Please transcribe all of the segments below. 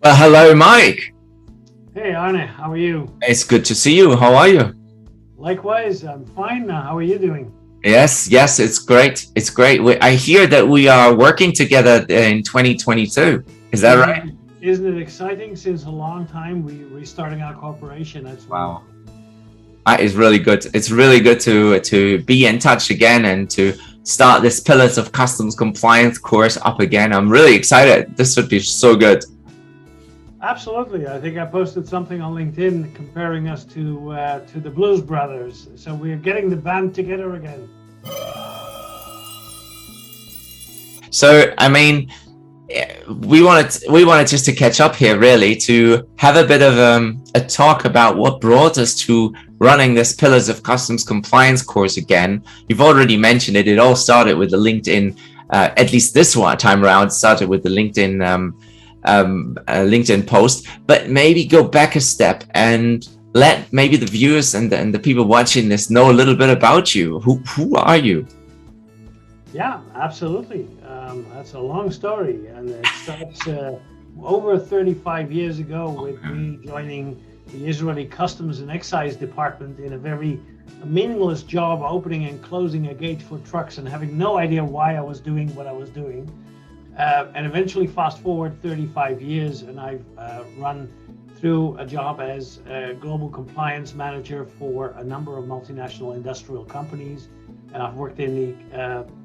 Well, hello, Mike. Hey Arne, how are you? It's good to see you. How are you? Likewise, I'm fine. How are you doing? Yes, it's great. It's great. I hear that we are working together in 2022. Is that right? Isn't it exciting? Since a long time, we restarting our cooperation. That's Wow. wonderful. That is really good. It's really good to be in touch again and to start this Pillars of Customs Compliance course up again. I'm really excited. This would be so good. Absolutely. I think I posted something on LinkedIn comparing us to the Blues Brothers. So we're getting the band together again. So, I mean, we wanted just to catch up here, really, to have a bit of a talk about what brought us to running this Pillars of Customs Compliance course again. You've already mentioned it. It all started with the LinkedIn, at least this one time around, started with the LinkedIn post. But maybe go back a step and let maybe the viewers and the people watching this know a little bit about you. Who are you? Yeah, absolutely. That's a long story, and it starts over 35 years ago with me joining the Israeli Customs and Excise Department in a very meaningless job, opening and closing a gate for trucks and having no idea why I was doing what I was doing. And eventually, fast forward 35 years, and I've run through a job as a global compliance manager for a number of multinational industrial companies. And I've worked in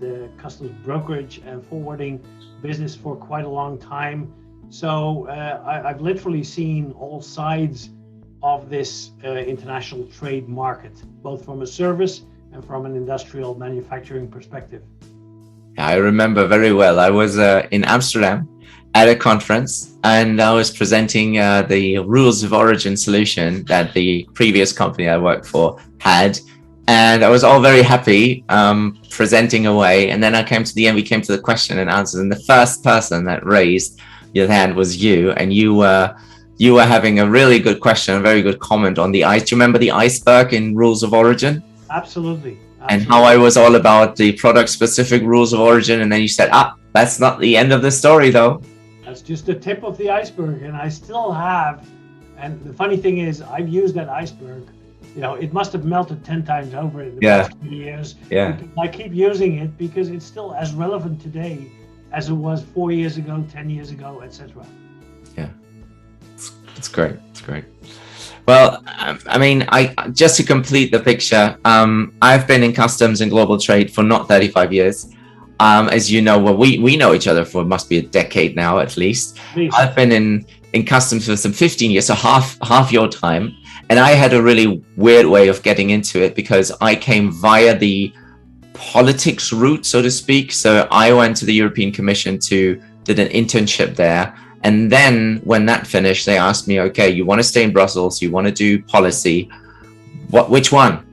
the customs brokerage and forwarding business for quite a long time. So I've literally seen all sides of this international trade market, both from a service and from an industrial manufacturing perspective. I remember very well. I was in Amsterdam at a conference, and I was presenting the rules of origin solution that the previous company I worked for had. And I was all very happy presenting away. And then I came to the end, we came to the question and answers. And the first person that raised your hand was you. And you were having a really good question, a very good comment on the ice. Do you remember the iceberg in rules of origin? Absolutely. And how I was all about the product specific rules of origin. And then you said, that's not the end of the story, though. That's just the tip of the iceberg. And I still have, and the funny thing is, I've used that iceberg. It must have melted 10 times over in the past 20 years. Yeah. I keep using it because it's still as relevant today as it was 4 years ago, 10 years ago, etc. Yeah. It's great. It's great. Well, I mean, just to complete the picture, I've been in customs and global trade for not 35 years. As you know, well, we know each other for must be a decade now, at least. I've been in customs for some 15 years, so half your time. And I had a really weird way of getting into it because I came via the politics route, so to speak. So I went to the European Commission did an internship there. And then when that finished, they asked me, okay, you want to stay in Brussels, you want to do policy, which one?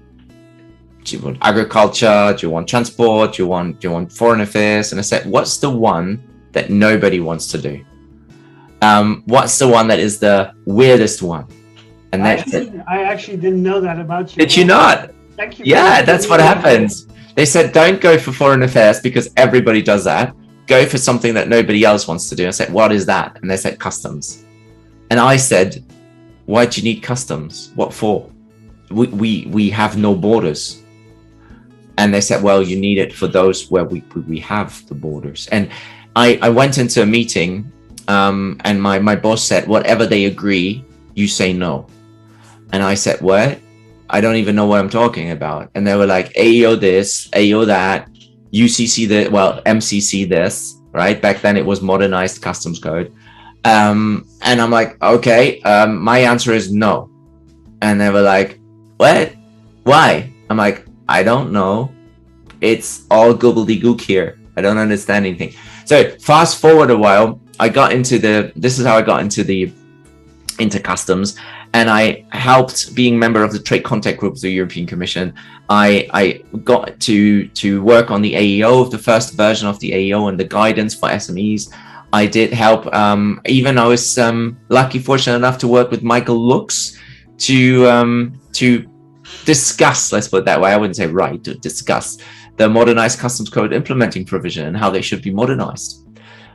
Do you want agriculture? Do you want transport? Do you want foreign affairs? And I said, what's the one that nobody wants to do? What's the one that is the weirdest one? And I actually didn't know that about you. Did you not? Thank you. Yeah, that's what happens. They said, don't go for foreign affairs because everybody does that. Go for something that nobody else wants to do. I said, what is that? And they said, customs. And I said, why do you need customs? What for? We have no borders. And they said, well, you need it for those where we have the borders. And I went into a meeting and my boss said, whatever they agree, you say no. And I said, what? I don't even know what I'm talking about. And they were like, AEO this, AEO that, UCC this, well, MCC this, right? Back then it was modernized customs code. And I'm like, okay, my answer is no. And they were like, what? Why? I'm like, I don't know. It's all gobbledygook here. I don't understand anything. So fast forward a while, this is how I got into customs, and I helped being member of the trade contact group of the European Commission. I got to work on the AEO, of the first version of the AEO and the guidance for SMEs. I did help, even I was lucky, fortunate enough to work with Michael Lux to discuss, let's put it that way, I wouldn't say to discuss the modernized customs code implementing provision and how they should be modernized.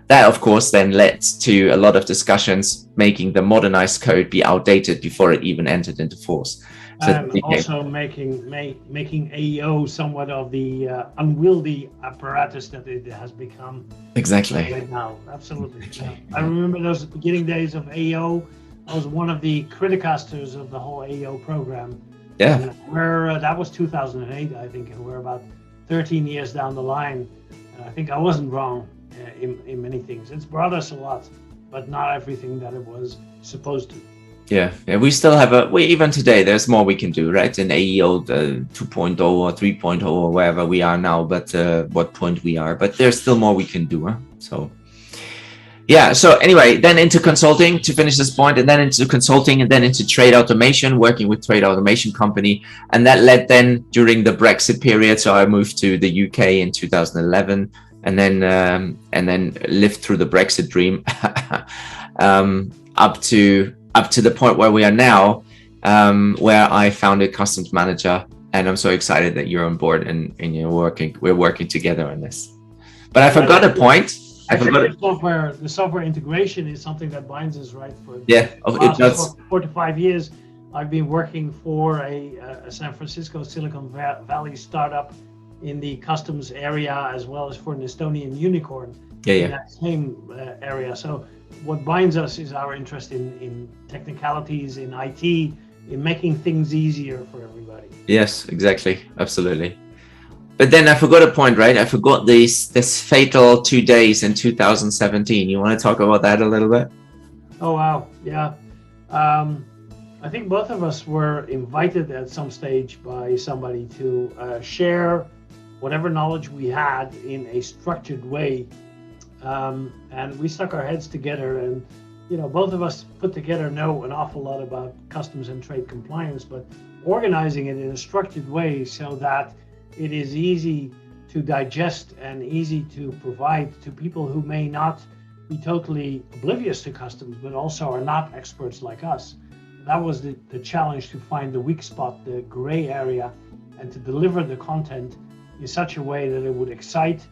That, of course, then led to a lot of discussions making the modernized code be outdated before it even entered into force. So And also making AEO somewhat of the unwieldy apparatus that it has become. Exactly. Right now. Absolutely. Yeah. I remember those beginning days of AEO. I was one of the criticasters of the whole AEO program. Yeah. And that was 2008, I think, and we're about 13 years down the line. And I think I wasn't wrong in many things. It's brought us a lot, but not everything that it was supposed to. Yeah, we still have even today, there's more we can do, right? In AEO 2.0 or 3.0 or wherever we are now, but what point we are, but there's still more we can do, huh? So, yeah, so anyway, then into consulting to finish this point, and then into consulting, and then into trade automation, working with trade automation company. And that led then during the Brexit period. So I moved to the UK in 2011, and then lived through the Brexit dream up to the point where we are now, where I founded Customs Manager, and I'm so excited that you're on board and we're working together on this. But I forgot a point. The software integration is something that binds us, right? For it does. 4 to 5 years, I've been working for a San Francisco Silicon Valley startup in the customs area, as well as for an Estonian unicorn in that same area. So what binds us is our interest in technicalities, in IT, in making things easier for everybody. Yes, exactly. Absolutely. But then I forgot a point, right? I forgot this fatal 2 days in 2017. You want to talk about that a little bit? Oh, wow. Yeah. I think both of us were invited at some stage by somebody to share whatever knowledge we had in a structured way. And we stuck our heads together, and both of us put together know an awful lot about customs and trade compliance, but organizing it in a structured way so that it is easy to digest and easy to provide to people who may not be totally oblivious to customs, but also are not experts like us. That was the challenge, to find the weak spot, the gray area, and to deliver the content in such a way that it would excite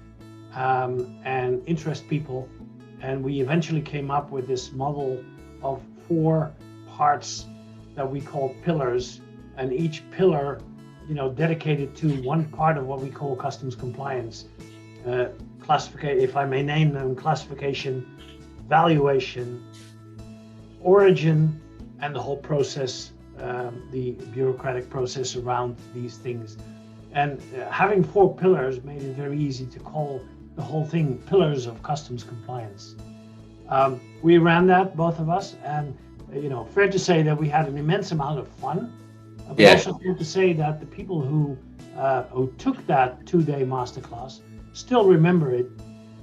and interest people. And we eventually came up with this model of 4 parts that we call pillars, and each pillar, dedicated to one part of what we call customs compliance. If I may name them: classification, valuation, origin, and the whole process, the bureaucratic process around these things. And having 4 pillars made it very easy to call the whole thing pillars of customs compliance. We ran that, both of us, and fair to say that we had an immense amount of fun. But also fair to say that the people who took that 2-day masterclass still remember it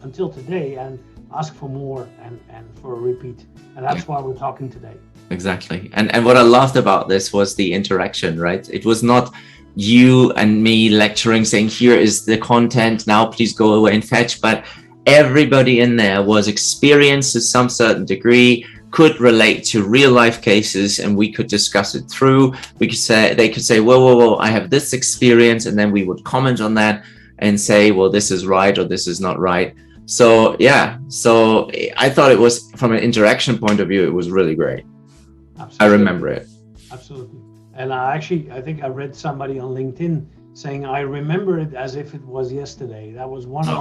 until today and ask for more and for a repeat. And that's why we're talking today. Exactly. And what I loved about this was the interaction, right? It was not you and me lecturing, saying, here is the content, now please go away and fetch. But everybody in there was experienced to some certain degree, could relate to real life cases, and we could discuss it through. They could say, whoa, I have this experience, and then we would comment on that and say, well, this is right or this is not right. So so I thought it was, from an interaction point of view, it was really great. Absolutely. I remember it. Absolutely. And I think I read somebody on LinkedIn saying, I remember it as if it was yesterday. That was one of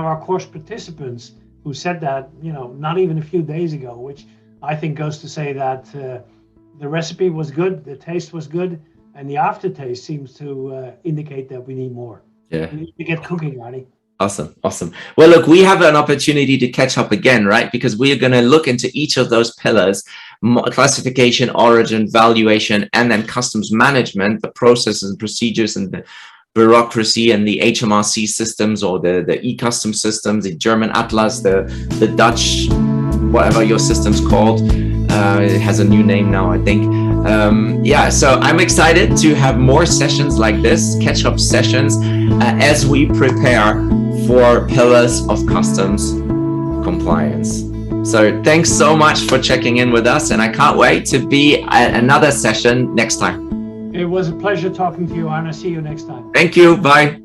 our course participants who said that, not even a few days ago, which I think goes to say that the recipe was good, the taste was good, and the aftertaste seems to indicate that we need more. Yeah. We need to get cooking, Arne. Awesome. Well, look, we have an opportunity to catch up again, right? Because we are going to look into each of those pillars: classification, origin, valuation, and then customs management, the processes and procedures and the bureaucracy and the HMRC systems, or the e-custom systems, the German Atlas, the Dutch, whatever your system's called. It has a new name now, I think. So I'm excited to have more sessions like this, catch-up sessions, as we prepare for pillars of customs compliance. So thanks so much for checking in with us, and I can't wait to be at another session next time. It was a pleasure talking to you, Arne. See you next time. Thank you. Bye.